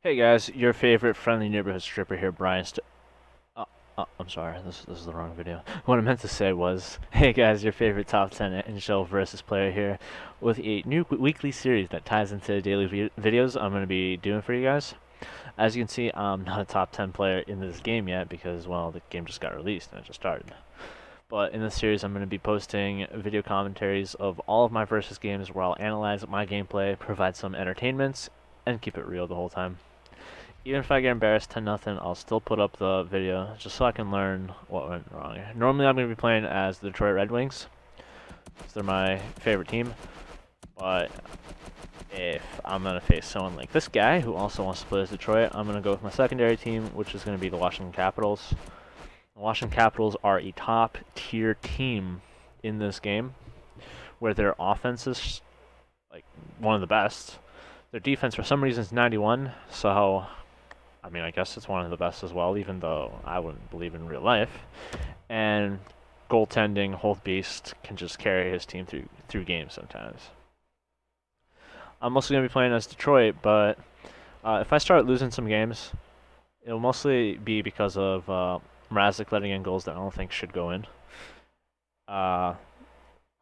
Hey guys, your favorite friendly neighborhood stripper here, Brian. I'm sorry, this is the wrong video. What I meant to say was, hey guys, your favorite top 10 NHL versus player here, with a new weekly series that ties into the daily videos I'm going to be doing for you guys. As you can see, I'm not a top 10 player in this game yet because, well, the game just got released and it just started. But in this series, I'm going to be posting video commentaries of all of my versus games where I'll analyze my gameplay, provide some entertainments, and keep it real the whole time. Even if I get embarrassed 10-0, I'll still put up the video just so I can learn what went wrong. Normally I'm going to be playing as the Detroit Red Wings, because they're my favorite team. But if I'm going to face someone like this guy who also wants to play as Detroit, I'm going to go with my secondary team, which is going to be the Washington Capitals. The Washington Capitals are a top tier team in this game, where their offense is like one of the best. Their defense for some reason is 91, so I mean, I guess it's one of the best as well, even though I wouldn't believe in real life. And goaltending, Holt Beast can just carry his team through games sometimes. I'm mostly going to be playing as Detroit, but if I start losing some games, it'll mostly be because of Mrazek letting in goals that I don't think should go in. I'm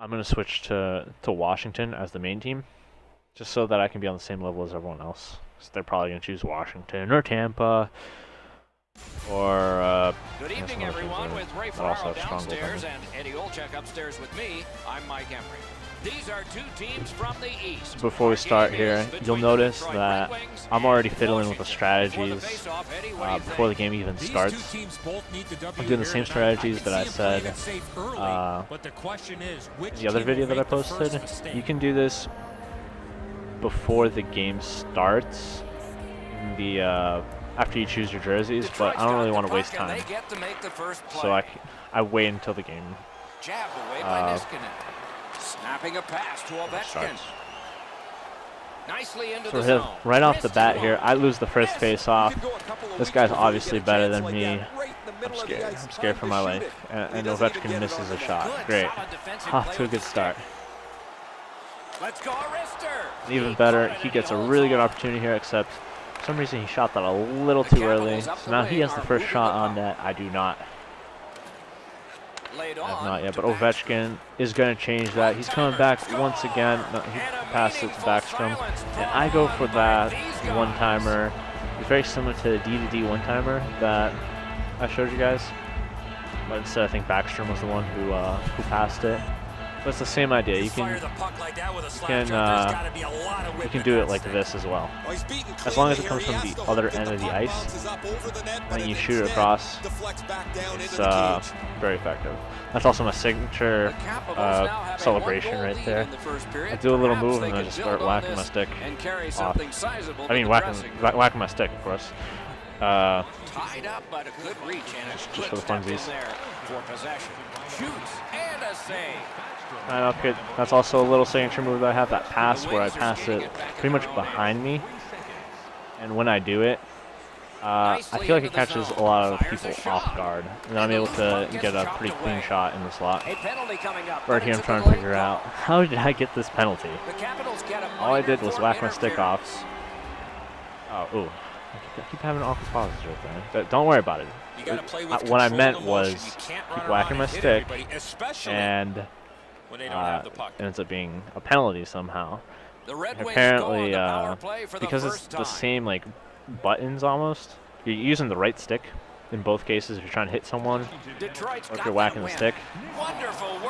going to switch to Washington as the main team, just so that I can be on the same level as everyone else. So they're probably going to choose Washington or Tampa or Good evening, everyone. With Ray Ferraro downstairs and Eddie Olczyk upstairs with me, I'm Mike Emery. These are two teams from the East. Before we start here, you'll notice that I'm already fiddling with the strategies before the game even starts. I'm doing the same strategies that I said the other video that I posted. You can do this before the game starts, after you choose your jerseys, but I don't really want to waste time, so I wait until the game snapping a pass to Ovechkin. Nicely into the zone. Right off the bat here, I lose the first face-off. This guy's obviously better than me. I'm scared. I'm scared for my life. And Ovechkin misses a shot. Great. Off to a good start. Let's go, Arister. Even better, he gets a really good opportunity here, except for some reason he shot that a little too early. So now he has the first shot on net. I do not. I have not yet, but Ovechkin is going to change that. He's coming back once again. No, he passed it to Backstrom. And I go for that one-timer. It's very similar to the D-to-D one-timer that I showed you guys. But instead, I think Backstrom was the one who passed it. But it's the same idea. You can do it like this as well. As long as it comes from the other end of the ice, when you shoot it across, it's very effective. That's also my signature celebration right there. I do a little move and I just start whacking my stick off. I mean, whacking my stick, of course. Tied up, but a good reach and just for the funsies. For possession. Shoots and a save. Okay, that's also a little signature move that I have, that pass where I pass it pretty much behind me. And when I do it, I feel like it catches a lot of people off guard. And I'm able to get a pretty clean shot in the slot. Right here I'm trying to figure out, how did I get this penalty? All I did was whack my stick off. Oh, ooh. I keep having awkward pauses right there. Don't worry about it. What I meant was keep whacking my stick, and it ends up being a penalty somehow. Apparently, because it's the same like buttons almost, you're using the right stick in both cases if you're trying to hit someone, or if you're whacking the stick.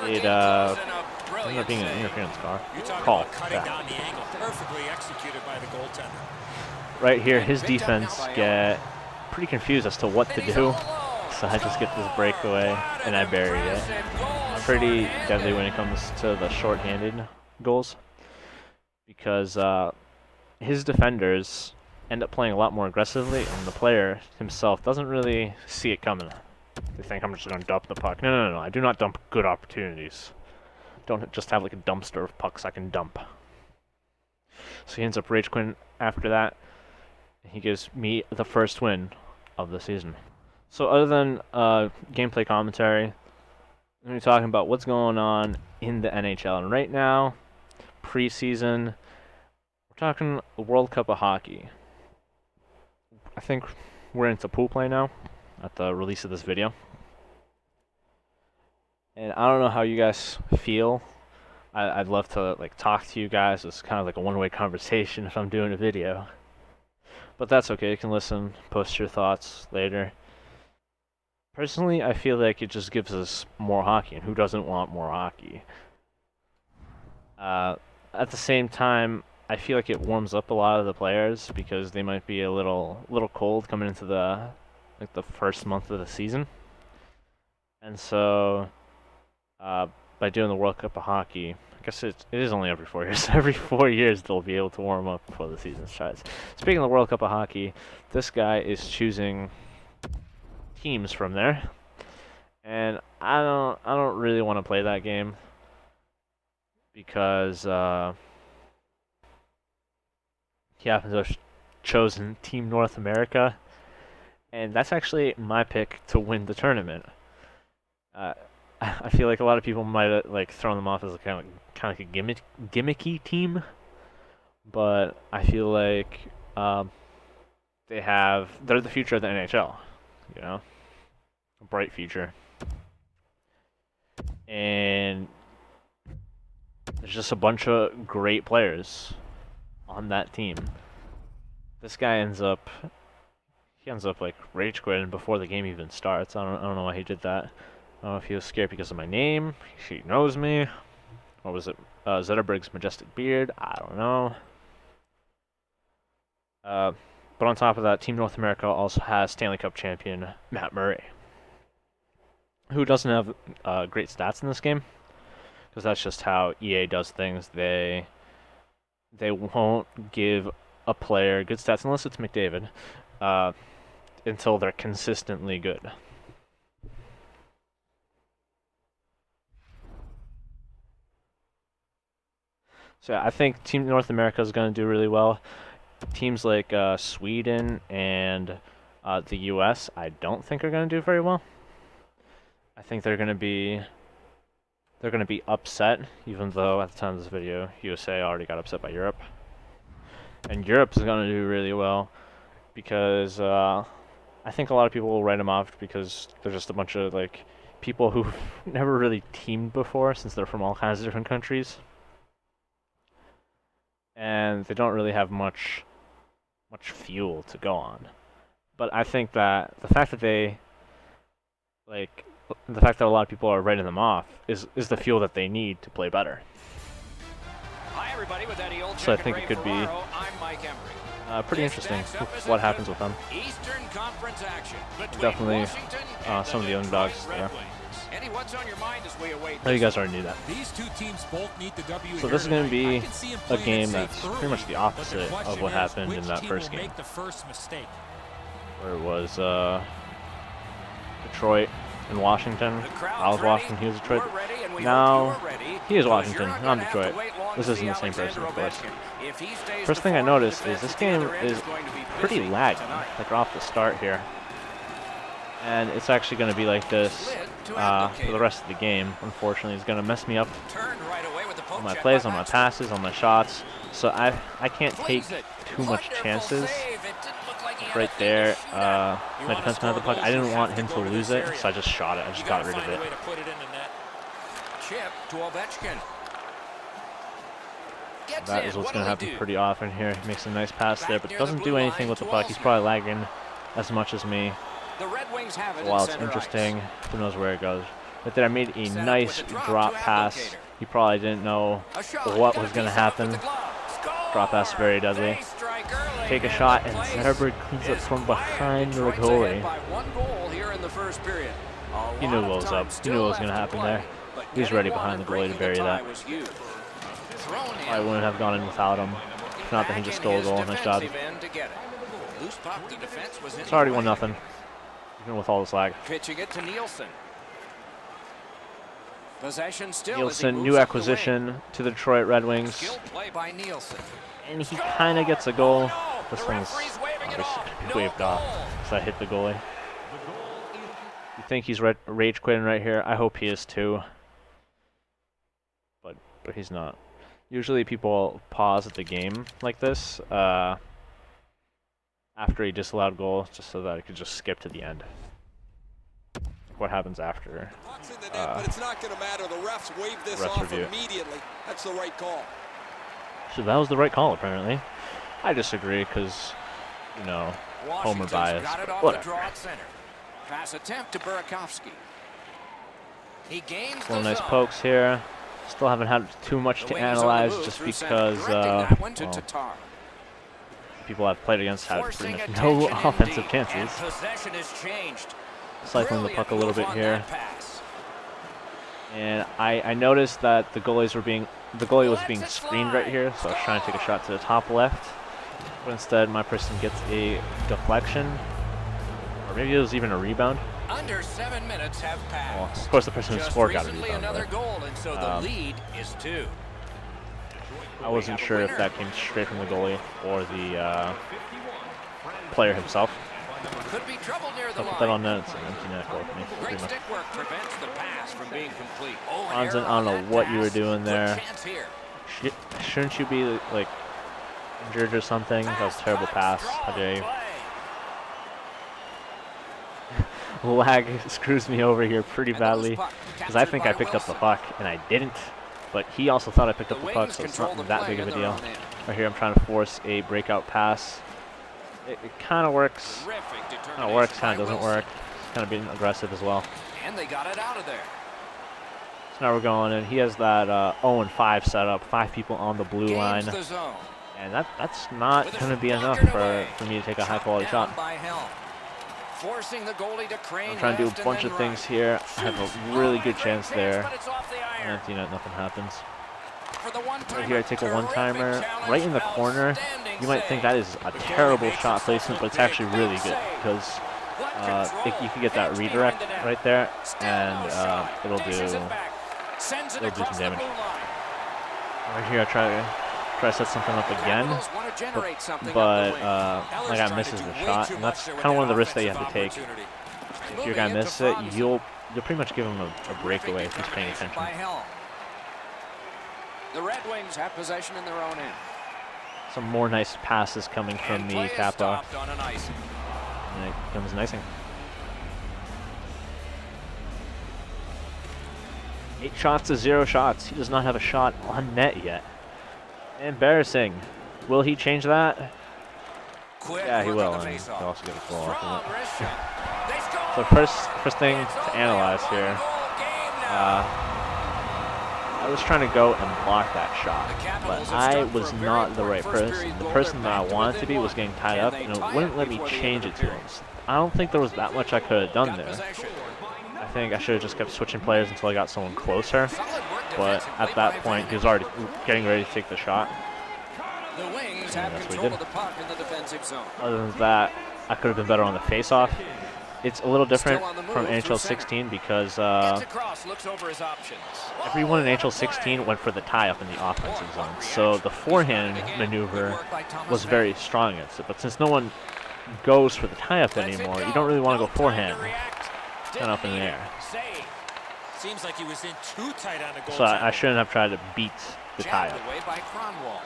It ends up being an interference call. Yeah. Right here, his defense get pretty confused as to what to do, so I just get this breakaway and I bury it. Pretty deadly when it comes to the short-handed goals, because his defenders end up playing a lot more aggressively, and the player himself doesn't really see it coming. They think I'm just going to dump the puck. No, I do not dump good opportunities. Don't just have like a dumpster of pucks I can dump. So he ends up rage quitting after that. He gives me the first win of the season. So other than gameplay commentary, I'm going to be talking about what's going on in the NHL. And right now, preseason, we're talking the World Cup of Hockey. I think we're into pool play now at the release of this video. And I don't know how you guys feel. I'd love to like talk to you guys. It's kind of like a one-way conversation if I'm doing a video. But that's okay. You can listen, post your thoughts later. Personally, I feel like it just gives us more hockey, and who doesn't want more hockey? At the same time, I feel like it warms up a lot of the players because they might be a little cold coming into the first month of the season. And so by doing the World Cup of Hockey, I guess it is only every 4 years. Every 4 years they'll be able to warm up before the season starts. Speaking of the World Cup of Hockey, this guy is choosing teams from there, and I don't really want to play that game because he happens to have chosen Team North America, and that's actually my pick to win the tournament. I feel like a lot of people might have like thrown them off as a kind of like a gimmicky team, but I feel like they're the future of the NHL, you know, a bright future, and there's just a bunch of great players on that team. This guy ends up like rage quitting before the game even starts. I don't know why he did that. I don't know if he was scared because of my name. She knows me. Or was it Zetterberg's majestic beard? I don't know. But on top of that, Team North America also has Stanley Cup champion Matt Murray, who doesn't have great stats in this game, because that's just how EA does things. They won't give a player good stats unless it's McDavid until they're consistently good. So I think Team North America is going to do really well. Teams like Sweden and the U.S. I don't think are going to do very well. I think they're going to be upset, even though at the time of this video, USA already got upset by Europe. And Europe is going to do really well because I think a lot of people will write them off because they're just a bunch of like people who've never really teamed before, since they're from all kinds of different countries. And they don't really have much fuel to go on. But I think that the fact that a lot of people are writing them off is the fuel that they need to play better. Hi everybody, with Eddie Olczyk, So I think it could be I'm Mike Embry. pretty interesting what happens with them. Eastern Conference action Definitely Washington some of the underdogs there. Eddie, what's on your mind as we await? Oh, you guys already knew that. These two teams both need the W. So this is going to be a game safe that's early, pretty much the opposite of what happened in that first game, make the first mistake? where it was Detroit and Washington. I was Washington, he was Detroit. Now he is Washington, and I'm Detroit. This isn't the same person, of course. First thing I noticed is this game is pretty laggy, like off the start here. And it's actually going to be like this for the rest of the game. Unfortunately, it's going to mess me up on my plays, on my passes, on my shots. So I can't take too much chances. Right there, my defenseman had the puck. I didn't want him to lose it, so I just shot it. I just got rid of it. That is what's going to happen pretty often here. He makes a nice pass there, but doesn't do anything with the puck. He's probably lagging as much as me. While it's interesting, who knows where it goes. But then I made a nice drop pass. He probably didn't know what was going to happen. Drop pass very deadly. Take a shot, and Zetterberg cleans up from behind the goalie. He knew what was up. He knew what was going to happen there. He was ready behind the goalie to bury that. I wouldn't have gone in without him. If not, that he just stole a goal. Nice job. It's already 1-0. Even with all this lag. Pitching it to Nielsen. Possession still. Nielsen, new acquisition to the Detroit Red Wings. Skilled play by Nielsen. And he kind of gets a goal. This thing's waved off because I hit the goalie. You think he's rage quitting right here? I hope he is too. But he's not. Usually people pause at the game like this after he disallowed goal, just so that he could just skip to the end. What happens after? Puck's in the net, but it's not going to matter. The refs wave this refs off review. immediately. That's the right call. So that was the right call, apparently. I disagree because, you know, Homer bias. Got it off Whatever. the draw at center. Pass attempt to Burakovsky. He gains Little the nice zone. pokes here. Still haven't had too much The to wings on the analyze move just through center, because directing that one to well, Tatar. people I've played against had Forcing pretty much no attention offensive indeed, chances. and possession has changed. Cycling the puck a little Brilliant bit move here. on that pass. And I noticed that the goalie was being screened right here, so I was trying to take a shot to the top left. But instead my person gets a deflection. Or maybe it was even a rebound. Under 7 minutes have passed. Well, of course the person who Just scored got a recently rebound. another But goal, and so the lead is 2. I wasn't sure if that came straight from the goalie or the player himself. Could be trouble near the Put that on line. net, it's an empty net goal for me. Great Pretty much. stick work prevents the pass from being complete. Oh, an Hansen, error I don't on know that what you were pass. doing Good there. chance here. Shouldn't you be like injured or something? That was a terrible pass. How dare you? Lag screws me over here pretty badly because I think I picked up the puck and I didn't, but he also thought I picked up the puck, so it's not that big of a deal. Right here I'm trying to force a breakout pass. It kind of works. Kind of works, kind of doesn't work. It's kind of being aggressive as well. And they got it out of there. So now we're going in. He has that 0-5 setup, 5 people on the blue line, Gains the zone. and that's not going to be enough for me to take a high quality Down shot. by Helm. Forcing the goalie to crane I'm trying to do left a and bunch then of things right. here. I have a really good chance there. But it's off the iron. Empty net, nothing happens. For the one-timer. Right here I take a one-timer Terrific challenge. right in the corner. Outstanding You might think that is a terrible shot placement, but it's actually really good because you can get that redirect right there, and it'll do some damage. Right here I try to set something up again, but my guy misses the shot, and that's kind of one of the risks that you have to take. If your guy misses it, you'll pretty much give him a breakaway if he's paying attention. The Red Wings have possession in their own end. Some more nice passes coming from the Kappa, On an icing. and it comes an icing. 8 shots to 0 shots. He does not have a shot on net yet. Embarrassing. Will he change that? Quick Yeah, he work will. on the And face-off. he'll also get a goal off Strong of it. wrist shot. They score! So first thing It's to only analyze a here. one-goal game now. I was trying to go and block that shot, The Capitals but have I struck for was a very not the right important first person. period The goal. person They're that I back to wanted to within be was one. getting tied Can up, they and it tie wouldn't it let me before the change end it of the to him. period? I don't think there was that much I could have done Got there. possession. I think I should have just kept switching players until I got someone closer, Solid work but defensively at that by point, Van he was already getting ready to take the shot. The Wings Yeah, have that's what he control did. of the puck in the defensive zone. Other than that, I could have been better on the face-off. It's a little different Still on the from move NHL through center. 16 because Gets across, looks over his options. everyone in NHL 16 went for the tie-up in the offensive zone, so the forehand maneuver was very strong against it. But since no one goes for the tie-up anymore, you don't really want to go forehand and up in the air. Seems like he was in too tight on the goal. So I shouldn't have tried to beat the Jabbed tie-up. away by Cronwall.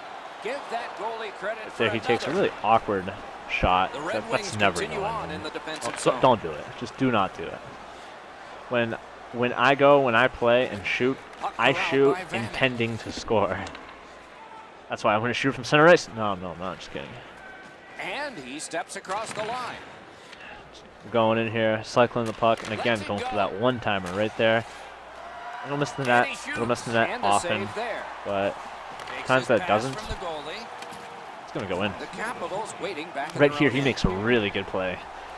Give that goalie credit But for there he takes a another. really awkward shot. The Red That's Wings never continue going on in. in the defensive So zone. don't do it. Just do not do it. When I play and shoot, I shoot by Van. intending to score. That's why I'm going to shoot from center ice. No, I'm not. Just kidding. And he steps across the line. Going in here, cycling the puck, and again going for that one-timer right there. It'll miss the And net. he shoots. It'll miss the net And the often, save there. but Takes times his that pass doesn't, from the goalie. it's going to go in. The Capitals waiting back in Right their here, own he end. makes a really good play.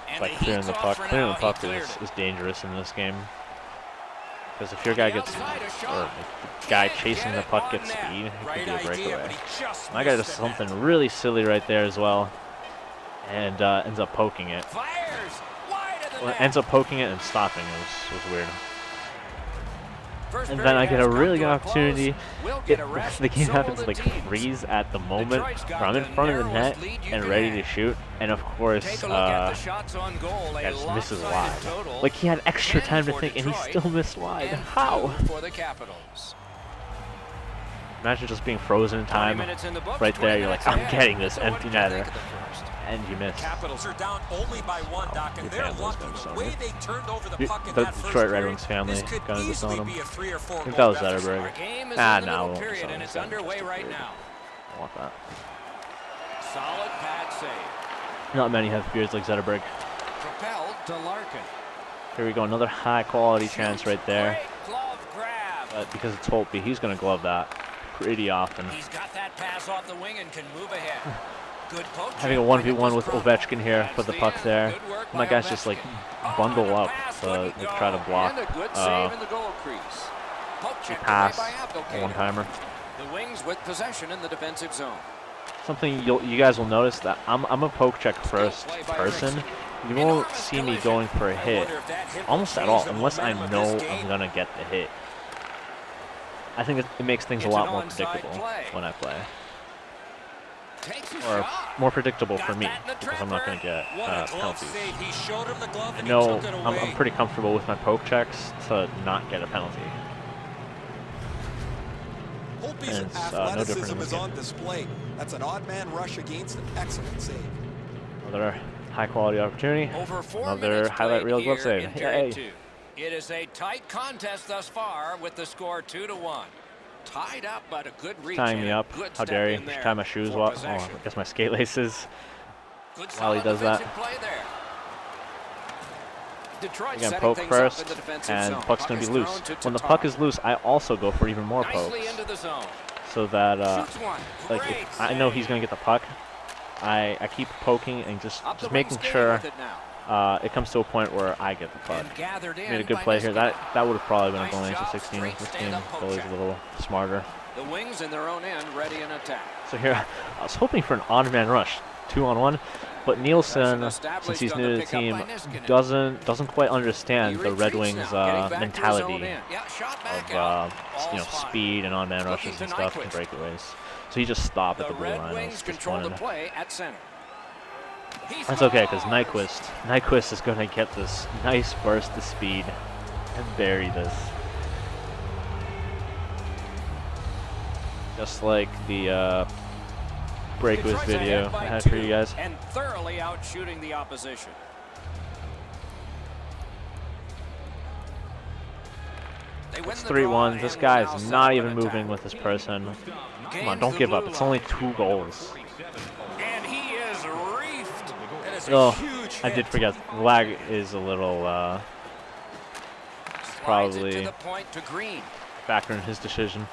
And By the clearing heat's the off puck. for Clearing now. the puck He cleared is it. dangerous in this game. Because if your guy gets, outside, a or shot. the guy Can't chasing get the it puck on gets net. speed, it Right could be a idea, breakaway. but he just My guy does missed the net. something really silly right there as well, and ends up poking it. Fires wide of the Well, net. ends up poking it and stopping. It was weird. First And then I period get has a come really to good a opportunity. close. We'll get a rest, The game so happens will to like the teams. freeze at the moment Detroit's got where I'm in the front of the narrowest net lead you and can ready have. to shoot, and of course, Take a look at the shots on goal. A guy just misses lopsided wide. total. Like he had extra 10 time to for think, and he Detroit still missed wide. and How? 2 for the Capitals. Imagine just being frozen in 20 time. minutes in the books, Right there, 20 you're like, minutes I'm ahead. getting this So what empty did you netter. think of the first? and you missed. Capitals are down only by 1, Doc, and they're lucky the way they turned over the puck in The that first Detroit Red period. Wings family This could gonna disown easily him. be a 3 or 4 I think goal that was deficit. Zetterberg. Our game is Ah, in the no, middle won't period, disown and him. it's underway right Weird. now. I want that. Solid pad save. Not many have beards like Zetterberg. Propelled to Larkin. Here we go, another high quality chance right there. Great glove grab. But because it's Holtby, he's going to glove that pretty often. He's got that pass off the wing and can move ahead. Good poke. Having a 1v1 with Ovechkin here, put the puck there. My guys just like bundle up to like, try to block And a good save in the goal crease. Poke check pass, by Abdelkader. one-timer. The Wings with possession in the defensive zone. Something you guys will notice that I'm a poke check first person. You won't see me going for a hit almost at all unless I know I'm going to get the hit. I think it makes things a lot more predictable when I play. Or more predictable for me because I'm not going to get penalties. I know I'm pretty comfortable with my poke checks to not get a penalty. Holtby's And it's, no different athleticism in this is game. on display. That's an odd man rush against an excellent save. Another high quality opportunity. Over 4 Another minutes highlight reel glove played save. here in period Yay. 2. It is a tight contest thus far with the score 2-1. Tied up, but a good reach. Tying me and a up. good How step dare you? in there Tie my shoes for while, possession. I guess my skate laces Good while he solid does that. defensive play there. Detroit Again, setting poke things first, up in the defensive and zone. puck's going to be is loose. thrown to When the Tatar. puck is loose, I also go for even more pokes. Nicely into the zone. So that, Shoots one. like, Great if I know he's going to get the puck, I keep poking and just making sure it comes to a point where I get the puck. Made a good play here. That would have probably been a goal into 16. This game, goalie's a little smarter. The Wings in their own end, ready in attack. So here, I was hoping for an odd man rush, 2-on-1, but Nielsen, since he's new to the team, doesn't quite understand the Red Wings mentality of speed and odd man rushes and stuff and breakaways. So he just stopped at the blue line. Wings control the play at center. That's okay, because Nyquist is going to get this nice burst of speed and bury this. Just like the breakaways video I had for you guys. And thoroughly out shooting the opposition. It's 3-1. This guy's not even moving with this person. Come on, don't give up. It's only 2 goals. And he is reefed. Oh, I did forget. Lag is a little probably factor in his decision.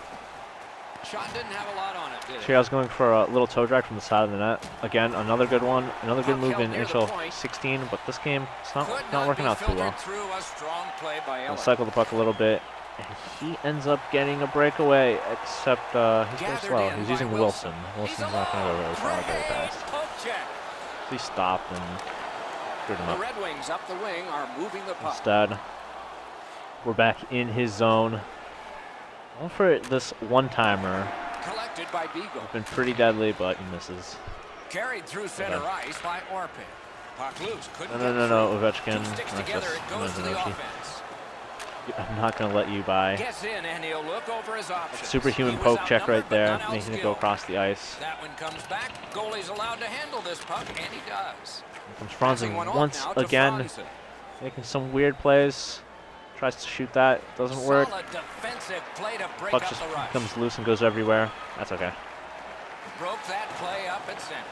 Shot didn't have a lot on it, did it? Here I was going for a little toe drag from the side of the net. Again, another good one. Another good move in NHL 16, but this game, it's not working out too well. I'll cycle the puck a little bit, and he ends up getting a breakaway, except he's very slow. He's using Wilson. Wilson's not going to go very far very fast. So he stopped and screwed him The up. Red Wings up the wing are moving the puck. Instead, we're back in his zone. Going for this one-timer. Collected by Beagle. Been pretty deadly, but he misses. Carried through center ice by Orpin. Puck loose. Couldn't No, Ovechkin. Two sticks together, it goes to the offense. I'm not going to let you by. Gets in, and he'll look over his options. Superhuman poke check right there, making it go across the ice. That one comes back. Goalie's allowed to handle this puck, and he does. Here comes Franzen once again, making some weird plays. Tries to shoot that, doesn't work. Puck just comes loose and goes everywhere. That's okay. Broke that play up at center.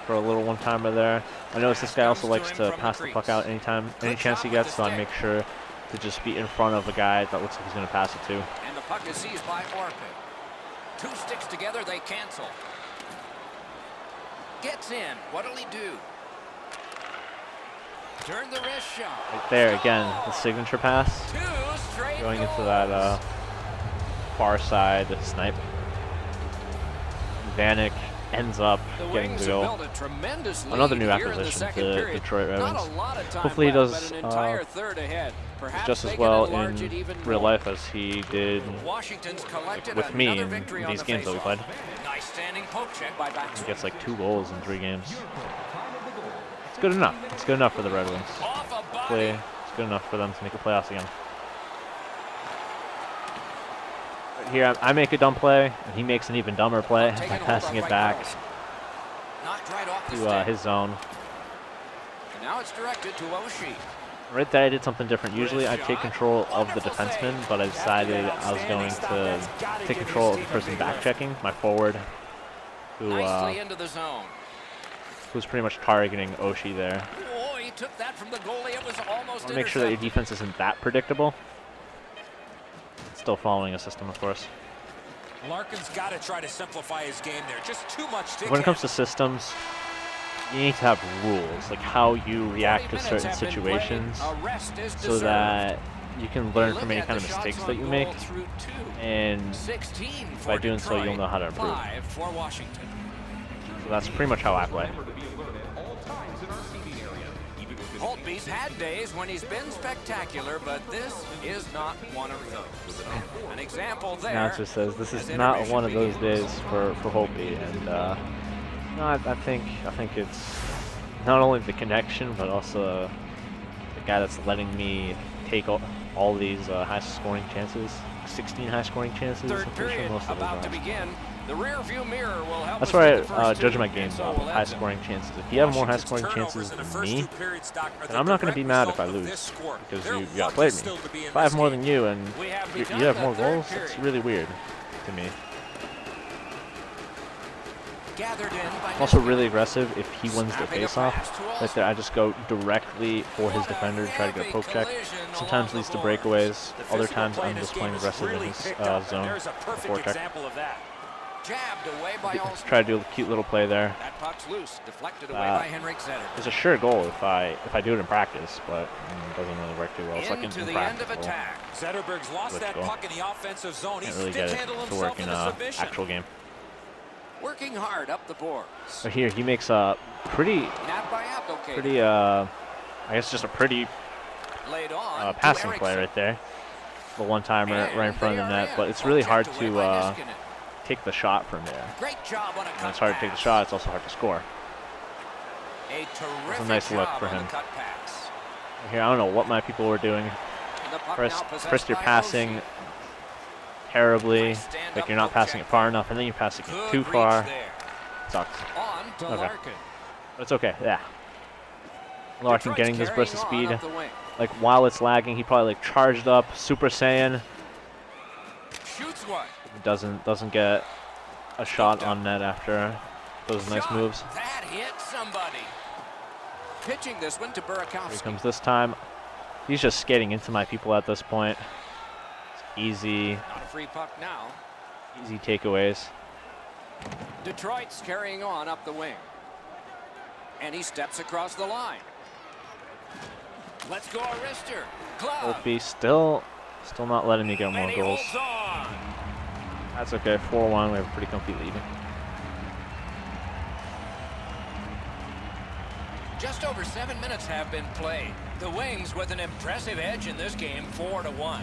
For a little one-timer there. I notice this guy also likes to pass the puck out any chance he gets, so I make sure to just be in front of a guy that looks like he's going to pass it to. And the puck is seized by Orpin. 2 sticks together, they cancel. Gets in. What'll he do? Turn the wrist shot. Right there again, the signature pass. Going into that far side snipe. Vanek ends up getting the goal. Another new acquisition to Detroit Red Wings. Hopefully he does just as well in real life as he did with me in these games that we played. He gets like 2 goals in 3 games. It's good enough. It's good enough for the Red Wings. Hopefully it's good enough for them to make the playoffs again. Here I make a dumb play, and he makes an even dumber play by passing it back. Knocked right off the to stick. his zone. And now it's directed to Oshie. Right there, I did something different. Usually I take control of the defenseman, but I decided I was going to take control of the person back checking, my forward, who Nicely into the zone. who's pretty much targeting Oshie there. Oh, he took that from the goalie. It was almost Make sure that your intercepted. defense isn't that predictable. Still following a system, of course. Larkin's got to try to simplify his game there. Just too much to When it comes to systems, you need to have rules, like how you react to 40 minutes certain have been situations, played. A rest is so deserved. that you can learn Look from any at kind the of shots mistakes on that you goal make, through 2. and 16 for by doing so, you'll Detroit, know how to improve. 5 for Washington. So that's pretty much how I play. Holtby's had days when he's been spectacular, but this is not one of those. An example there. Announcer says this is as not intermission one of those begins. days for Holtby, and no, I think it's not only the connection, but also the guy that's letting me take all these high-scoring chances, 16 high-scoring chances. Third I'm pretty sure period most of about to those are. begin. The rear view mirror will help That's us with where the first I judge two, my and games so off, will Edson. high-scoring chances. If you have more high-scoring chances than me, then I'm not going to be mad if I lose, because you outplayed me. If I have more than you and We have you begun have the more third goals, period. it's really weird to me. Gathered in by I'm also Niskanen. really aggressive if he wins the Snapping a face-off. pass to Right there, I just go directly for his defender to try to get a poke check. Sometimes leads to breakaways. Other times I'm just playing aggressive in his zone. There's a perfect Forecheck. example of that. Jabbed away by Olsen. Try to do a cute little play there. That puck's loose, deflected away by Henrik Zetterberg. It's a sure goal if I do it in practice, but it doesn't really work too well. It's like in Into the practice. end of attack. Zetterberg's lost Let's that go. puck in the offensive zone. Can't He really get it stick-handled to work himself in in a submission. actual game. Working hard up the boards. But here he makes a pretty, Not by Applegate. I guess just a pretty Laid on passing to play Eriksson. right there. The one-timer And right in front of the they are net, in. but it's Puck really checked hard away to by Niskanen. take the shot from there. Great job on a cut When it's hard to take the pass. shot, it's also hard to score. A terrific nice look job for on him. the cut pass. Here, I don't know what my people were doing. The puck First, now possessed first you're by passing Oshie. terribly, Nice stand-up like you're not poke passing check. it far enough, and then you're passing it Good too reach far. there. Sucks. On to Okay. Larkin. But it's okay, yeah. Larkin Detroit's getting this burst of carrying speed. on up the wing. Like while it's lagging, he probably like charged up, Super Saiyan. Shoots one. Doesn't get a shot on net after those nice Shot. moves. That hit somebody. Pitching this one to Here he Burakovsky. comes this time. He's just skating into my people at this point. It's easy Not a free puck now. takeaways. Detroit's carrying on up the wing. And he steps across the line. Let's go, Arister. Glove. Holtby still not letting me get And more he goals. holds on. That's okay. 4-1. We have a pretty comfy lead. Just over 7 minutes have been played. The Wings with an impressive edge in this game, 4-1.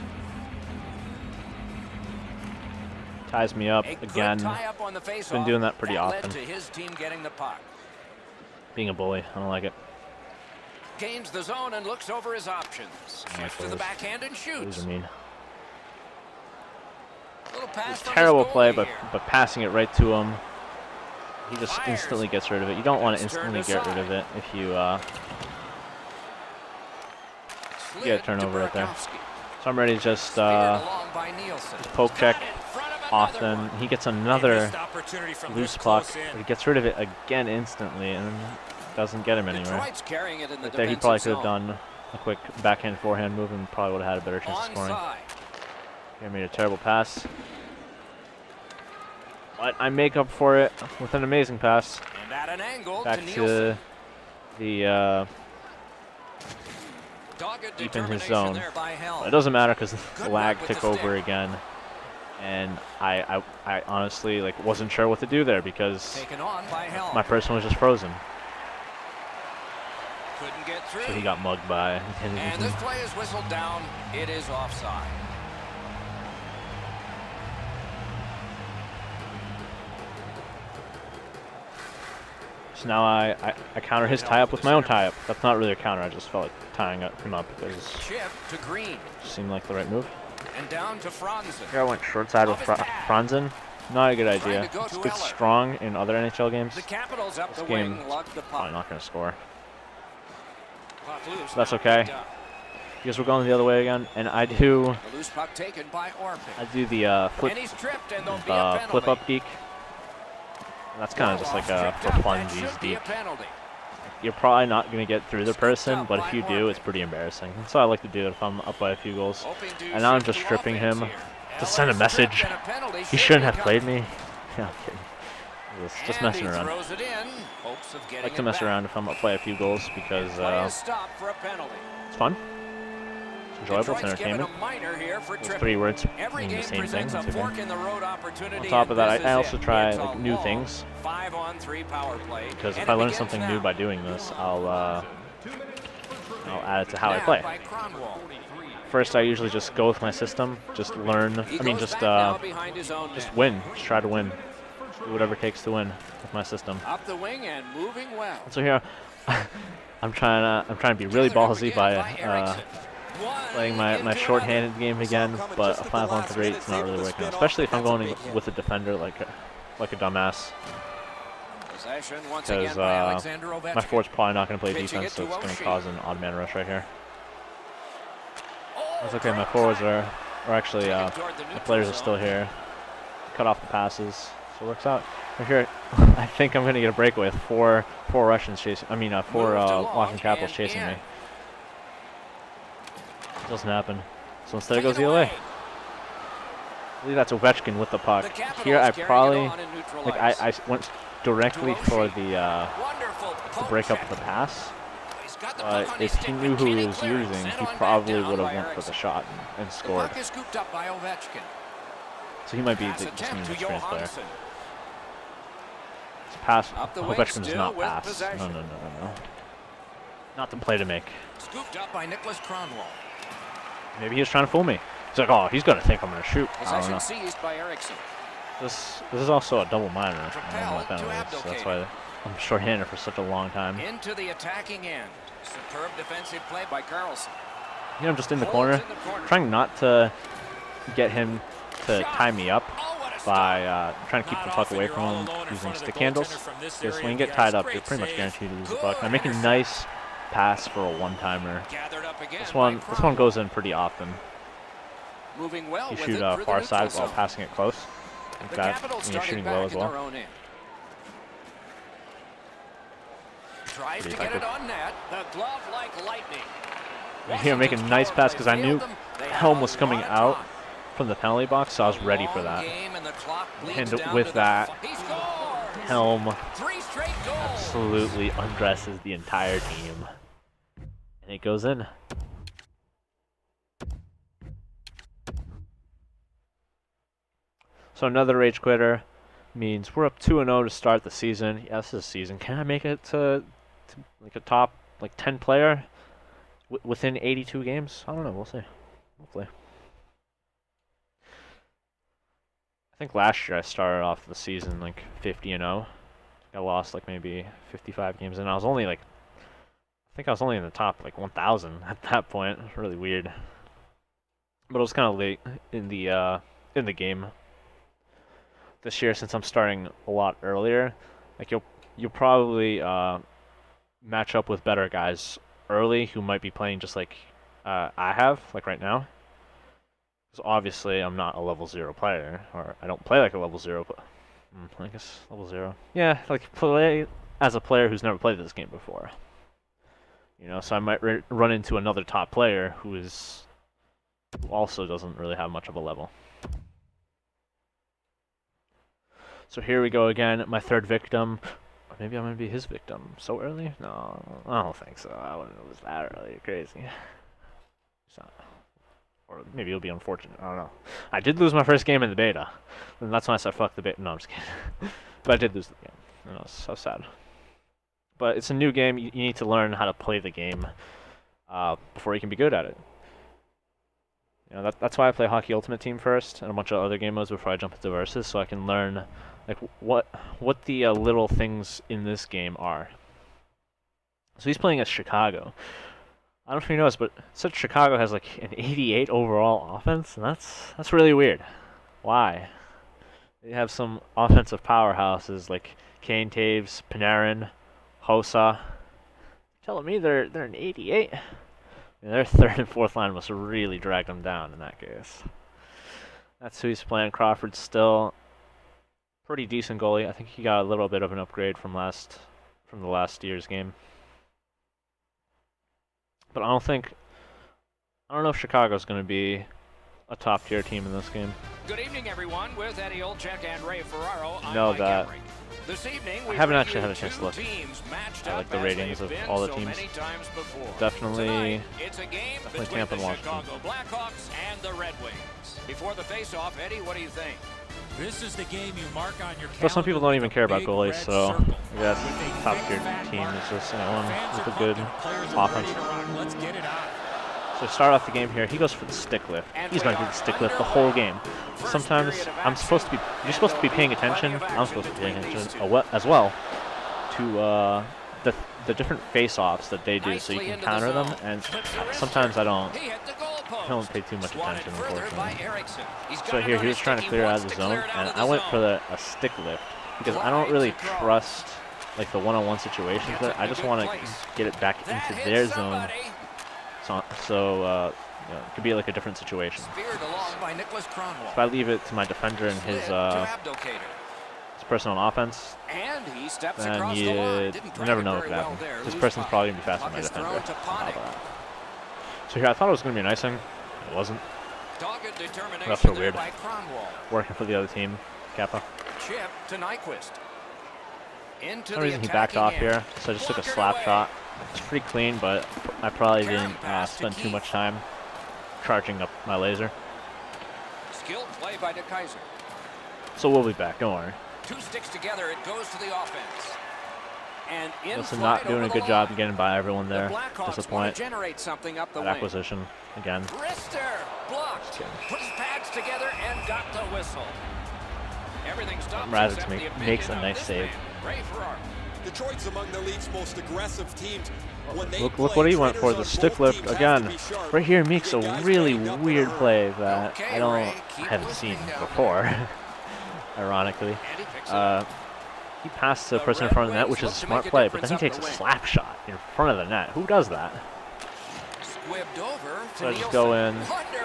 Ties me up A good again. tie-up on the face-off. Been doing that pretty often. Led to his team getting the puck. Being a bully. I don't like it. Gains the zone and looks over his options. Shifts to the those. backhand and These shoots. are mean. Little pass from Terrible his play, goalie but here. passing it right to him, he just Fires. instantly gets rid of it. You don't want to It's turned instantly get rid of aside. it if you Slid get a turnover to right there. Burakovsky. So I'm ready to just Speared along by Nielsen. poke check Got in front of off another them. one. He gets He another missed opportunity from loose this puck, close in. but he gets rid of it again instantly and doesn't get him anywhere. Detroit's carrying it in the Right there, he defensive probably could have zone. done a quick backhand forehand move and probably would have had a better chance of scoring. Onside. He made a terrible pass. But I make up for it with an amazing pass. And at an angle Back to to Nielsen. the Dogged deep in his determination zone. there by Helm. It doesn't matter because Good the lag work with took the over stick. again. And I honestly like wasn't sure what to do there because Taken on by Helm. my person was just frozen. Couldn't get through. So he got mugged by And this play is whistled down. It is offside. So now I counter his tie-up with my own tie-up. That's not really a counter. I just felt like tying him up because it Chip to Green. seemed like the right move. And down to Franzen. Here I went short side with Franzen. Not a good idea. Trying to go It's to good Eller. strong in other NHL games. The Capitals up This the game, wing, lugged the probably puck. not going to score. Puck loose, That's now okay. picked up. Because we're going the other way again, and I do The loose puck taken by Orpik. the And he's tripped, and there'll be a penalty. flip up geek. And that's kind of just like Tripped for up, fun that should be geek. a penalty. You're probably not going to get through the Scooped person, up but by if you do, Orpik. it's pretty embarrassing. That's what I like to do if I'm up by a few goals. Hoping to And now I'm shift just to stripping offense him here. to send a Eller's message. tripped, and a penalty He should shouldn't be have played coming. me. Yeah, I'm kidding. Just And messing he around. throws it in, hopes of I getting like to it mess back. around if I'm up by a few goals because Play is stopped for a penalty. it's fun. It's enjoyable. It's Detroit's given entertainment. a minor here for Those tripping. 3 words Every mean the game same thing. presents a It's okay. fork in the road opportunity. On top of that, and this I is also it. try It's like a new long things 5-on-3 power play. because And if I it learn begins something now. new by doing this, I'll add it to how I Now play. by Kronwall. First, I usually just go with my system, just learn. He I mean, goes just back now behind his own net. win. Just try to win. Do whatever it takes to win with my system. Up the wing and moving well. So here, I'm trying to be really Gathered up ballsy again by Eriksson. One playing my into short-handed game again, coming but just a at the last 5-on-3 minute. it's not Able really to working spin out, off, especially if I'm that's a going big hit. with a defender like a dumbass. Possession once again Because by Alexander Ovechkin. my forward's probably not going to play Pitching defense, it so to it's going to Oshie. cause an odd man rush right here. Oh, That's okay. My great forwards cut. are actually Taken toward the the neutral players are zone. still here. Cut off the passes, so it works out. Right here, I think I'm going to get a breakaway with four Russians chasing. I mean, four Moved along Washington Capitals and chasing in. me. Doesn't happen. So instead it Taken goes the other way. away. I believe that's Ovechkin with the puck. The Capitals Here I carrying it probably on in neutral like ice. I went directly for the Wonderful poke break up check. of the pass. He's got the puck on But his if he stick, knew who he McKinney was clearing, using, sent he on back probably down would have by went for the Eriksson. shot and The scored. puck is scooped up by Ovechkin. So he might be Pass the just an attempt to inexperienced player. Johansson. This pass, Up the wing, Ovechkin does still not with pass. possession. No. Not the play to make. Scooped up by Nicholas Kronwall. Maybe he was trying to fool me. He's like, oh, he's gonna think I'm gonna shoot. I don't Possession know. seized by Eriksson. This is also a double minor on my Propelled to penalties, so that's Abdelkader. why I'm short-handed for such a long time. Into the attacking end. Superb defensive play by Carlson. I'm just in the Holds corner, in the corner. trying not to get him to tie me up Oh, what a by stop. trying to keep the puck away from him using stick handles. Because when you get tied up, you're pretty much guaranteed to lose the puck. And I'm making a nice pass for a one-timer. Gathered up again This by one goes in pretty often. Moving well You with shoot it through the far neutral side while zone. passing it close. Like The that, Capitals when you're starting shooting back low as in well. their own end. Tries to Pretty get it effective. on net. The glove like lightning. Here, make a Washington's nice power pass play because I knew failed them. They Helm have was a coming lot of out time. from the penalty box, so I was ready for Long that. game and the clock bleeds And down with to the that, He scores! Helm 3 straight goals. absolutely undresses the entire team. And it goes in. So another rage quitter means we're up 2-0 to start the season. Yes, this season. Can I make it to like a top 10 player within 82 games? I don't know. We'll see. Hopefully. I think last year I started off the season like 50-0. I lost like maybe 55 games, and I think I was only in the top 1,000 at that point. It was really weird. But it was kind of late in the game this year since I'm starting a lot earlier. Like you'll probably match up with better guys early who might be playing just like I have right now. Because obviously I'm not a level 0 player, or I don't play like a level 0, but I guess level 0. Yeah, play as a player who's never played this game before. So I might run into another top player who also doesn't really have much of a level. So here we go again, my third victim. Or maybe I'm going to be his victim. So early? No, I don't think so. I wouldn't lose that early. You're crazy. It's not. Or maybe it'll be unfortunate. I don't know. I did lose my first game in the beta. And that's when I said, fuck the beta. No, I'm just kidding. But I did lose the game. It was so sad. But it's a new game. You need to learn how to play the game before you can be good at it. That's why I play Hockey Ultimate Team first and a bunch of other game modes before I jump into Versus, so I can learn what the little things in this game are. So he's playing as Chicago. I don't know if you noticed, but it said Chicago has an 88 overall offense, and that's really weird. Why? They have some offensive powerhouses like Kane, Taves, Panarin, Hossa. Telling me they're an 88. Yeah, their third and fourth line must really drag them down in that case. That's who he's playing. Crawford's still pretty decent goalie. I think he got a little bit of an upgrade from the last year's game. But I don't know if Chicago's going to be a top tier team in this game. Good evening, everyone. With Eddie Olczyk and Ray Ferraro, I'm know Mike that Emmerich. This evening, I haven't actually had a chance to look at like the ratings of all the teams. Definitely, Tonight, it's a game definitely between Tampa the and Washington. Chicago Blackhawks and the Red Wings. Before the face-off, Eddie, what do you think? This is the game you mark on your calendar. But some people don't even with a care about big goalies, red so circle. I guess With a top big tier fat team mark. is just one Fans with are a good pumping. Players are offense. ready to rock. Let's get it on. So to start off the game here, he goes for the stick lift. He's going to do the stick lift the whole game. Sometimes you're supposed to be paying attention. I'm supposed to be paying attention as well to the different face-offs that they do, so you can counter them. And sometimes I don't pay too much attention, unfortunately. So here, he was trying to clear out of the zone, and I went for a stick lift because I don't really trust like the one-on-one situations there. I just want to get it back into their zone. So it could be like a different situation. If I leave it to my defender and his person on offense, then you never know what could happen. This person's probably going to be faster than my defender. So here, I thought it was going to be a nice thing. It wasn't. That's so weird. Working for the other team, Kappa. Chip to Nyquist. For some reason he backed off here, so I just took a slap shot. It's pretty clean, but I probably didn't spend too much time charging up my laser. Skilled play by DeKaiser. So we'll be back, don't worry. Two sticks together, it goes to the offense. And Wilson not doing a good job getting by everyone there. Disappoint. Generate something up the that acquisition again. Rister blocked. Put his pads together and got the whistle. Everything stops. Razic makes a nice save. Ray Ferraro. Detroit's among the league's most aggressive teams. Look what he went for, the stick lift again. Right here makes a really weird play that I haven't seen before, ironically. He passed the person in front of the net, which is a smart play, but then he takes a slap shot in front of the net. Who does that? So I just go in,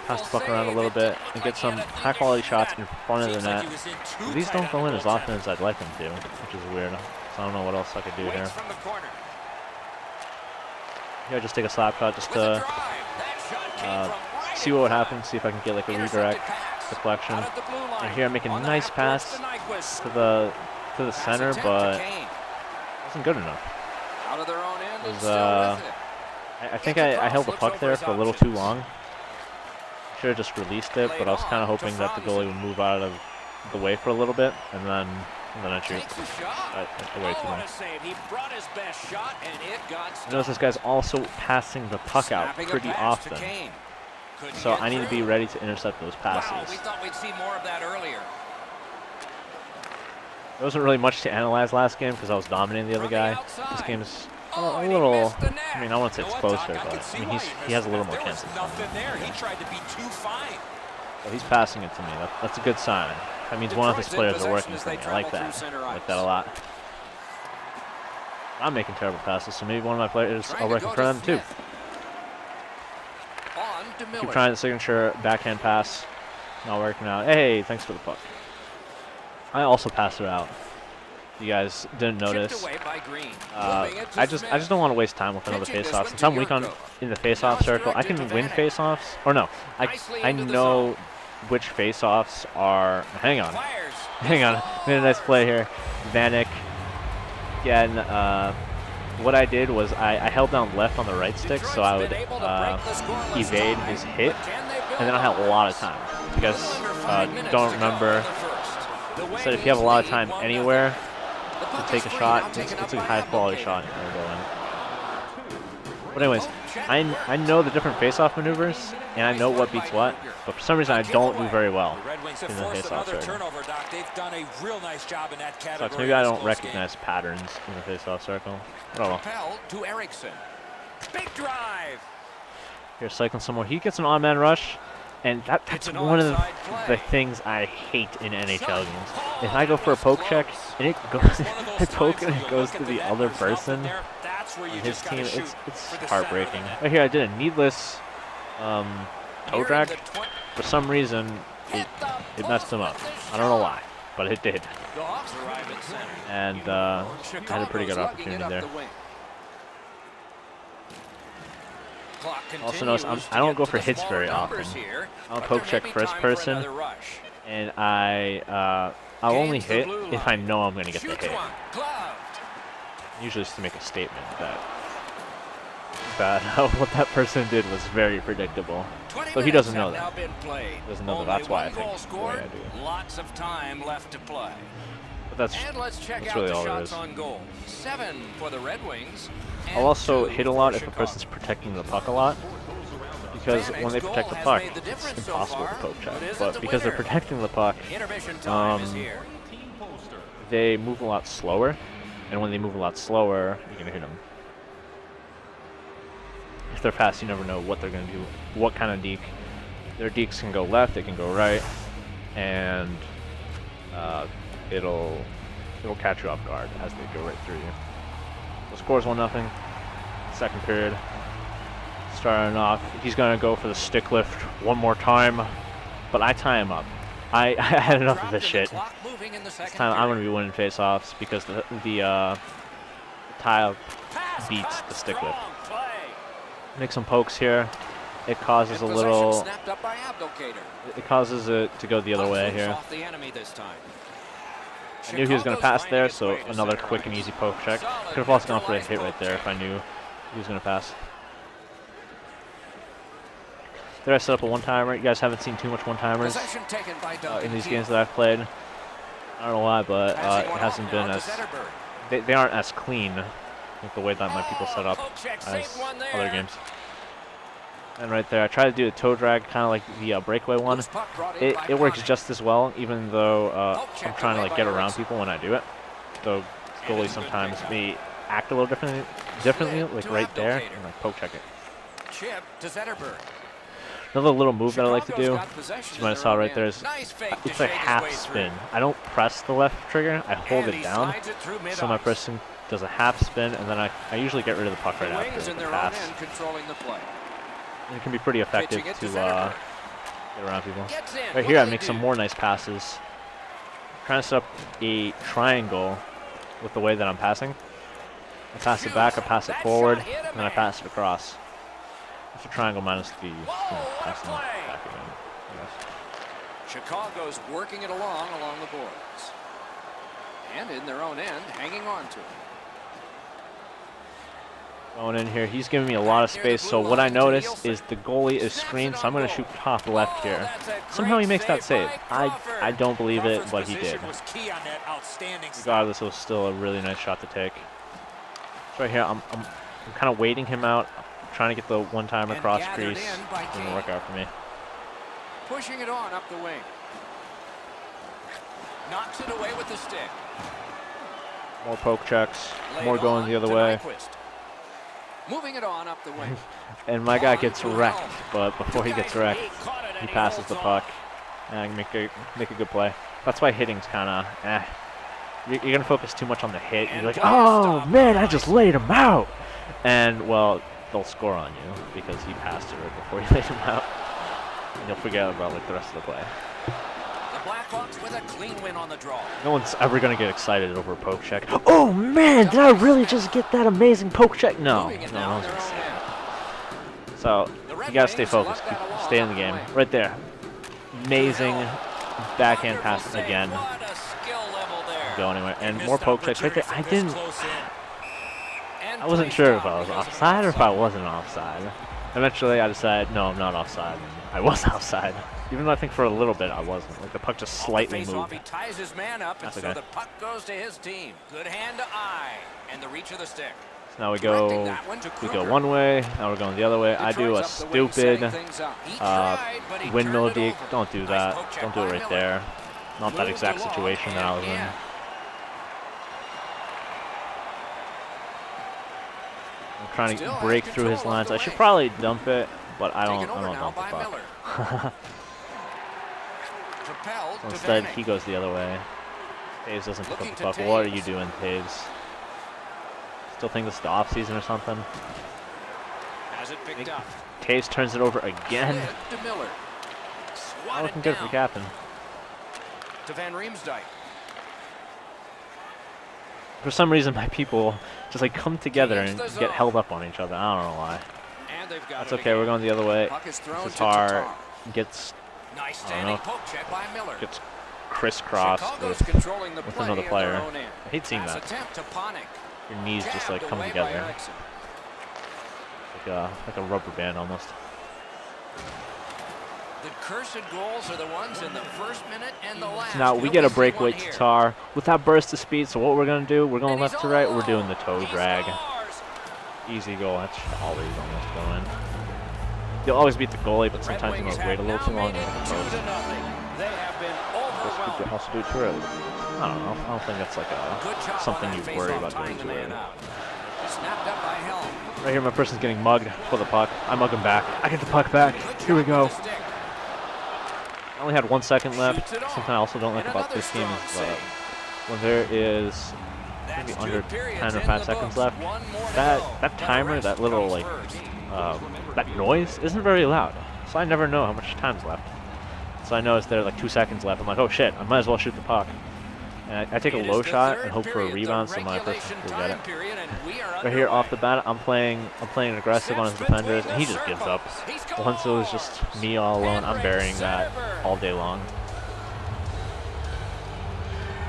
pass the puck around a little bit, and get some high-quality shots in front of the net. These don't go in as often as I'd like them to, which is weird. So I don't know what else I could do here. Yeah, just take a slap shot just to see what would happen, see if I can get like a redirect deflection. And here I'm making a nice pass to the center, but it wasn't good enough. It was, I think I held the puck there for a little too long. Should have just released it, but I was kind of hoping that the goalie would move out of the way for a little bit, and then I shoot. Way too long. Notice this guy's also passing the puck out pretty often, so I need to be ready to intercept those passes. We thought we'd see more of that earlier. There wasn't really much to analyze last game because I was dominating the other guy. This game is a little, I mean, I won't say it's closer, but I mean, he has a little more chances. So he's passing it to me. That's a good sign. That means one of his players are working for me. I like that. I like that a lot. I'm making terrible passes, so maybe one of my players are working for them too. Keep trying the signature backhand pass. Not working out. Hey, thanks for the puck. I also passed it out. You guys didn't notice. I just don't want to waste time with another face-off. Since I'm weak in the face-off circle, I can win face-offs. Or no, I know which face-offs are. Hang on. Made a nice play here. Vanek. Again, what I did was I held down left on the right stick, so I would evade his hit, and then I had a lot of time. If you guys don't remember, I said if you have a lot of time anywhere to take a shot, it's a high-quality shot. But anyways, I know the different face-off maneuvers, and I know what beats what, but for some reason I don't do very well in the face-off circle. So maybe I don't recognize patterns in the face-off circle. I don't know. To Erickson. Big drive. Here, cycling some more. He gets an on-man rush. And that's one of the things I hate in NHL games. If I go for a poke check and it goes, I poke and it goes to the other person on his team, it's heartbreaking. Right here, I did a needless toe drag. For some reason, it messed him up. I don't know why, but it did. And I had a pretty good opportunity there. Also notice I don't go for hits very often. I'll poke check first person, and I'll only hit if I know I'm going to get the hit. Usually just to make a statement that what that person did was very predictable. So he doesn't know that. Doesn't know that. That's why I think the way I do. Lots of time left to play. But that's really all it is. 7 for the Red Wings. I'll also hit a lot if a person's protecting the puck a lot, because when they protect the puck, it's impossible to poke check. But because they're protecting the puck, they move a lot slower, and when they move a lot slower, you're gonna hit them. If they're fast, you never know what they're gonna do, what kind of deke. Their dekes can go left, they can go right, and it'll catch you off guard as they go right through you. The score's 1-0. Second period. Starting off, he's gonna go for the stick lift one more time, but I tie him up. I had enough of this shit. This time I'm gonna be winning face-offs because the tie-up beats the stick lift. Make some pokes here. It causes a little. It causes it to go the other way here. I knew he was going to pass there, so another quick and easy poke check. Could have also gone for a hit right there if I knew he was going to pass. There I set up a one-timer. You guys haven't seen too much one-timers in these games that I've played. I don't know why, but it hasn't been as... They aren't as clean with the way that my people set up as other games. And right there, I try to do a toe drag, kind of like the breakaway one. It works just as well, even though I'm trying to like get around people when I do it. So goalies sometimes may act a little differently, like right there, and like poke check it. Another little move that I like to do, as you might have saw right there, is it's a half spin. I don't press the left trigger, I hold it down, so my person does a half spin, and then I usually get rid of the puck right after the pass. And it can be pretty effective to get around people. Right here, I make some more nice passes. I'm trying to set up a triangle with the way that I'm passing. I pass it back, I pass it forward, and then I pass it across. It's a triangle minus the passing back again, I guess. Chicago's working it along the boards. And in their own end, hanging on to it. Going in here, he's giving me a lot of space, so what I notice is the goalie is screened, so I'm going to shoot top left here. Somehow he makes that save. I don't believe it, but he did. Regardless, it was still a really nice shot to take. So right here, I'm kind of waiting him out, trying to get the one-timer cross crease. Didn't work out for me. Pushing it on up the wing. Knocks it away with the stick. More poke checks, more going the other way. Moving it on up the wing. And my guy gets wrecked, but before he gets wrecked, he passes the puck and make a good play. That's why hitting's kind of You're going to focus too much on the hit. You're like, oh man, I just laid him out. And well, they'll score on you because he passed it right before you laid him out. And you'll forget about like the rest of the play. Blackhawks with a clean win on the draw. No one's ever going to get excited over a poke check. Oh man, did I really just get that amazing poke check? No, no one's going to say that. So, you got to stay focused. Stay in the game. Right there. Amazing backhand pass again. Go anywhere. And more poke checks right there. I wasn't sure if I was offside or if I wasn't offside. Eventually, I decided, no, I'm not offside. I was offside. Even though I think for a little bit I wasn't. Like the puck just slightly moved. He ties his man up, and so the puck goes to his team. Good hand to eye, and the reach of the stick. So now we go one way. Now we're going the other way. I do a stupid windmill deke. Don't do that. Don't do it right there. Not that exact situation that I was in. I'm trying to break through his lines. I should probably dump it, but I Taken don't over now want the by puck. Miller. Propelled to Instead, Vanek. he goes the other way. Taves doesn't pick Looking up the to puck. What are you Taves. doing, Taves? Still think this is the off season or something? Has it picked up. Taves turns it over again. Slid to Miller. Not Swatted looking good for down the captain. to Van Riemsdyk. For some reason, my people just like come together Gains and the get zone. held up on each other. I don't know why. And they've got That's it okay. again. We're going the other way. Puck is thrown to Tatar Tatar. gets Nice I don't standing know. poke check by Miller. gets crisscrossed Chicago's with controlling the with play another in player. their own end. I hate seeing Pass that. attempt to Panik. Your knees just like Jabbed come away by together, Eriksson. like a rubber band almost. The cursed goals are the ones in the first minute and the last. Now we Will get a see breakaway one here? Tatar with that burst of speed. So what we're gonna do? We're going And he's left to right. all We're doing the alone. toe He drag. scores. Easy goal. That should always almost go in. You'll always beat the goalie, but Red sometimes you Wings might wait a have little now too long. made it And 2-0. They have been Guess we could overwhelmed. also do it too early. I don't know. I don't think that's like Good job something on you that worry face-off, about tying doing the too man early. out. Snapped up by Helm. Right here, my person's getting mugged for the puck. I mug him back. I get the puck back. Good Here we job go. with the stick. I only had 1 second left. Shoots it off. Something I also don't like And about another this game strong is save. when there is maybe That's under 2 periods 10 or in 5 the seconds books. left. One more to That go. that But the timer, rest that little comes like first. that noise isn't very loud. So I never know how much time's left. So I know it's there like 2 seconds left. I'm like, oh shit, I might as well shoot the puck. And I take a It low is the shot third and hope for a period, the rebound, so my person regulation will get time it. period, and we are Right here off the underway. bat, I'm playing aggressive on his Steps between defenders, and he the just gives up. circles. He Once it was just scores. me all alone, I'm Henrik burying that Zetterberg. all day long.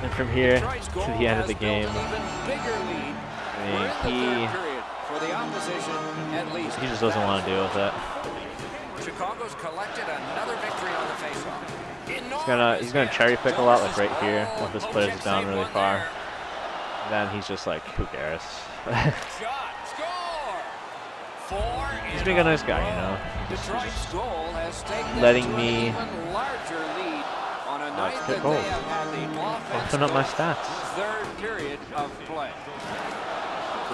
And from here Detroit's to goal the end of has the game, built an even bigger lead. I We're in the mean, third period. For the opposition, at least. he just doesn't want to deal with it. Chicago's collected another victory on the faceoff. He's gonna cherry pick a lot, like right here, when this player's down really far. Then he's just like, who cares? Shot, score! 4 He's in being a nice guy, you know. Detroit's goal has taken letting them to me, an even larger lead on a night hit that goals. they have had the offense Open up my go stats. third period of play.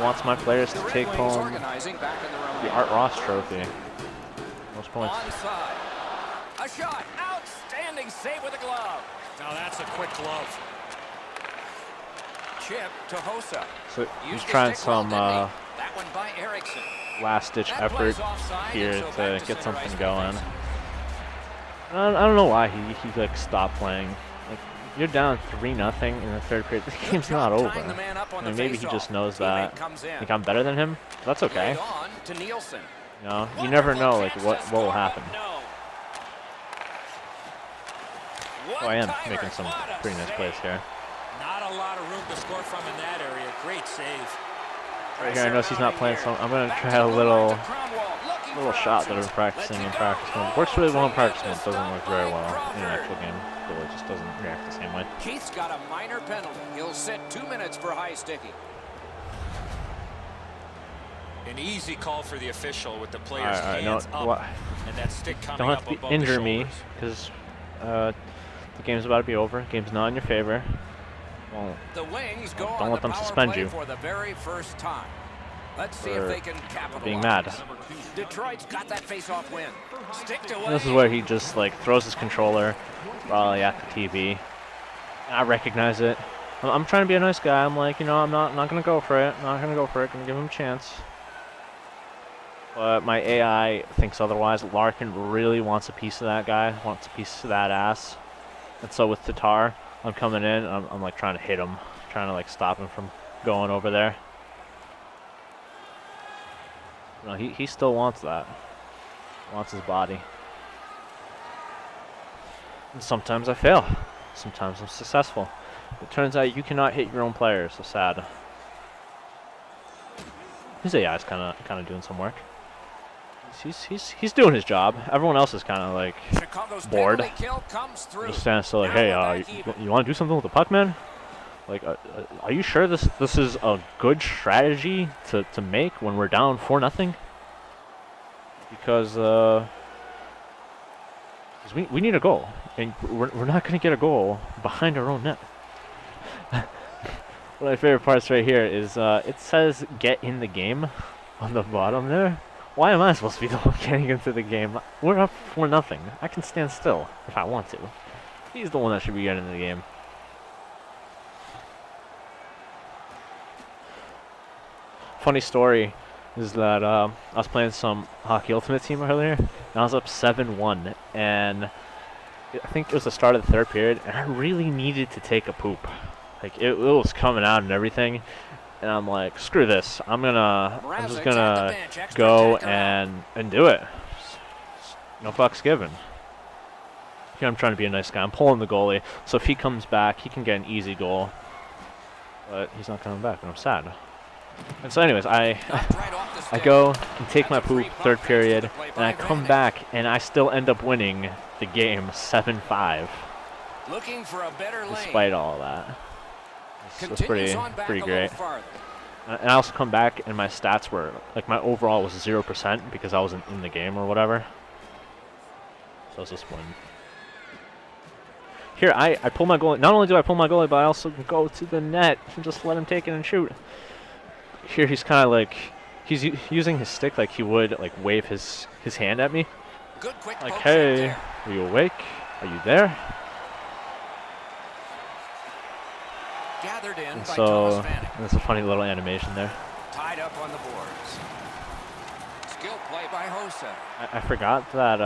Wants my players The to Red take Wings home organizing back in their own the end. Art Ross Trophy. Most points. Onside. A shot. Outstanding save with a glove. Now that's a quick glove. Chip to Hossa. So he's Used the trying stick well, some didn't he? That one by Eriksson. last-ditch That effort play's offside, here and so to back to get center something ice for going. face. I don't know why he like stopped playing. Like you're down 3-0 in the third period. This Good game's job not over. tying the man up on I mean, the maybe he faceoff. just knows Teammate that. comes in. Think I'm better than him. That's okay. Laid on to Nielsen. You know, you never know like what will happen. Oh, I am making some pretty nice plays here. Not a lot of room to score from in that area. Great save. Right here, I notice he's not playing, so I'm gonna try a little shot that I've been practicing in practice mode. Works really well in practice mode. Doesn't work very well in an actual game. It just doesn't react the same way. Keith's got a minor penalty. He'll sit 2 minutes for high sticking. An easy call for the official with the All player's right, hands no, up what? and that stick coming Don't up have to above injure the me, shoulders. because the game's about to be over. Game's not in your favor. Well, The Wings go don't on let the them power suspend play you for the very first time. Let's see for if they can capitalize. being mad. Detroit's got that face-off win. Sticked away. This is where he just like throws his controller probably at the TV. I recognize it. I'm trying to be a nice guy. I'm like, you know, I'm not gonna go for it. Not gonna go for it. Gonna give him a chance. But my AI thinks otherwise. Larkin really wants a piece of that guy. Wants a piece of that ass. And so with Tatar, I'm coming in. I'm like trying to hit him, trying to like stop him from going over there. No, he still wants that. Wants his body. And sometimes I fail. Sometimes I'm successful. It turns out you cannot hit your own players. So sad. His AI is kind of doing some work. He's doing his job. Everyone else is kind of like Chicago's bored. penalty kill comes through. Just standing still like, Now hey, we're back even. you want to do something with the puck, man? Like, are you sure this is a good strategy to make when we're down 4-0? Because we need a goal, and we're not going to get a goal behind our own net. One of my favorite parts right here is it says "get in the game" on the bottom there. Why am I supposed to be the one getting into the game? We're up 4-0. I can stand still if I want to. He's the one that should be getting in the game. Funny story is that I was playing some Hockey Ultimate Team earlier, and I was up 7-1, and I think it was the start of the third period, and I really needed to take a poop. Like, it was coming out and everything, and I'm like, screw this. I'm just gonna go and do it. No fucks given. Here I'm trying to be a nice guy. I'm pulling the goalie, so if he comes back, he can get an easy goal. But he's not coming back, and I'm sad. And so anyways, I go and take my poop, third period, and I come back, and I still end up winning the game 7-5. Looking for a better lane. Despite all of that. It was pretty great. And I also come back, and my stats were, like, my overall was 0% because I wasn't in the game or whatever. So I was disappointed. Here, I pull my goalie. Not only do I pull my goalie, but I also go to the net and just let him take it and shoot. Here he's kind of like, he's using his stick like he would like wave his hand at me. Good quick like, hey, are you awake? Are you there? Gathered in and by so there's a funny little animation there. Tied up on the boards. Skill play by Hossa. I forgot that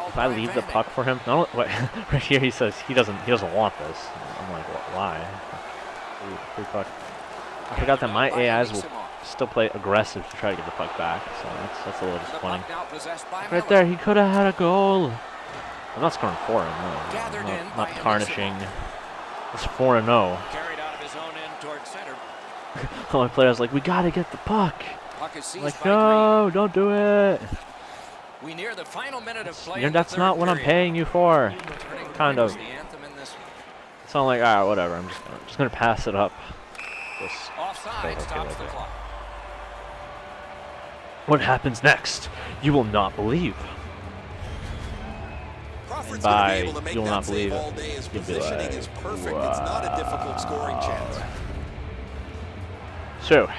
if I leave the puck for him, not only, right here he says he doesn't want this. I'm like, why? Free puck. I forgot that my AIs will still play aggressive to try to get the puck back, so that's a little disappointing. Right there, he could have had a goal. I'm not scoring for him, no. I'm not tarnishing. It's 4-0. Carried out of his own end towards center. All my players like, we gotta get the puck. I'm like, no, don't do it. We near the final minute of play. That's not what I'm paying you for. Kind of. So I'm like, all right, whatever. I'm just gonna pass it up. Offside stops the clock. What happens next? You will not believe. Crawford's By gonna be able to make you'll that not save believe all it. day. His You'll be positioning like, is perfect. It's not a difficult scoring chance. So,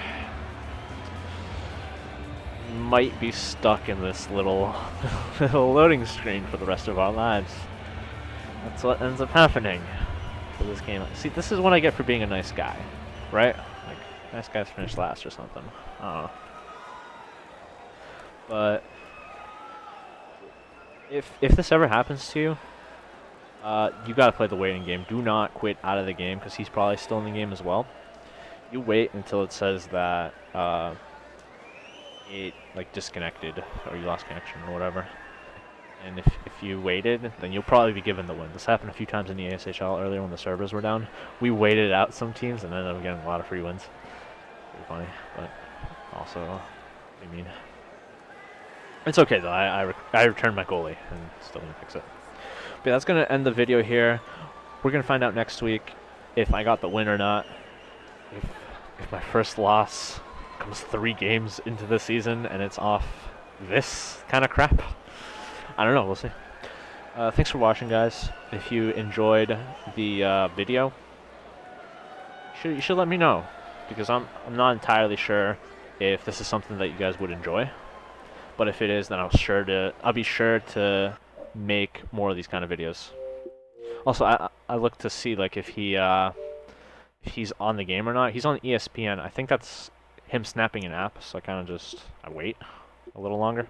might be stuck in this little loading screen for the rest of our lives. That's what ends up happening for this game. See, this is what I get for being a nice guy, right? Like, nice guys finish last or something. I don't know. But if this ever happens to you, you gotta play the waiting game. Do not quit out of the game because he's probably still in the game as well. You wait until it says that it like disconnected or you lost connection or whatever. And if you waited, then you'll probably be given the win. This happened a few times in the ASHL earlier when the servers were down. We waited out some teams and ended up getting a lot of free wins. Pretty funny, but also, I mean, it's okay though. I returned my goalie and still didn't fix it. But that's gonna end the video here. We're gonna find out next week if I got the win or not. If my first loss comes 3 games into the season and it's off this kind of crap. I don't know, we'll see. Thanks for watching, guys. If you enjoyed the video, you should let me know, because I'm not entirely sure if this is something that you guys would enjoy. But if it is, then I'll be sure to make more of these kind of videos. Also, I look to see like if he's on the game or not. He's on ESPN. I think that's him snapping an app, so I wait a little longer.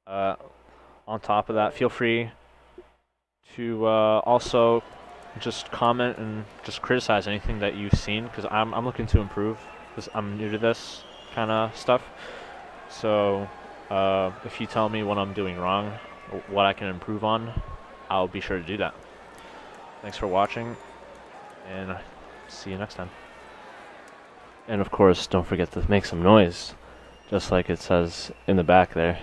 On top of that, feel free to also just comment and just criticize anything that you've seen, because I'm looking to improve, because I'm new to this kind of stuff. So if you tell me what I'm doing wrong, or what I can improve on, I'll be sure to do that. Thanks for watching, and see you next time. And of course, don't forget to make some noise, just like it says in the back there.